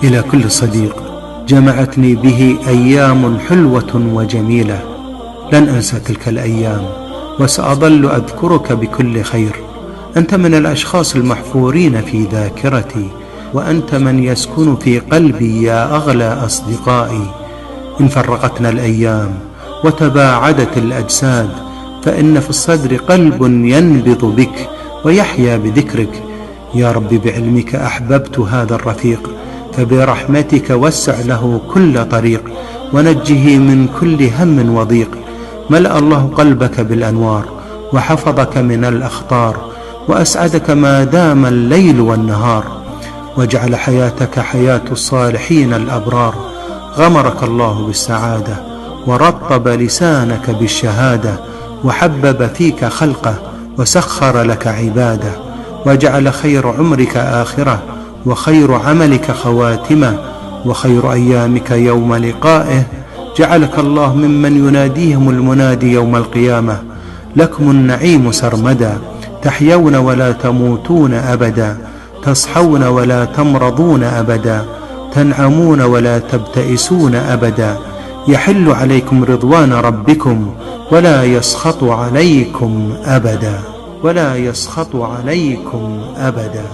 إلى كل صديق جمعتني به أيام حلوة وجميلة، لن أنسى تلك الأيام وسأظل أذكرك بكل خير. أنت من الأشخاص المحفورين في ذاكرتي، وأنت من يسكن في قلبي يا أغلى أصدقائي. إن فرقتنا الأيام وتباعدت الأجساد، فإن في الصدر قلب ينبض بك ويحيا بذكرك. يا رب بعلمك أحببت هذا الرفيق، فبرحمتك وسع له كل طريق، ونجه من كل هم وضيق. ملأ الله قلبك بالأنوار، وحفظك من الأخطار، وأسعدك ما دام الليل والنهار، واجعل حياتك حياة الصالحين الأبرار. غمرك الله بالسعادة، ورطب لسانك بالشهادة، وحبب فيك خلقه، وسخر لك عباده، وجعل خير عمرك آخرة، وخير عملك خواتمة، وخير أيامك يوم لقائه. جعلك الله ممن يناديهم المنادي يوم القيامة: لكم النعيم سرمدا، تحيون ولا تموتون أبدا، تصحون ولا تمرضون أبدا، تنعمون ولا تبتئسون أبدا. يحل عليكم رضوان ربكم، ولا يسخط عليكم أبدا، ولا يسخط عليكم أبدا.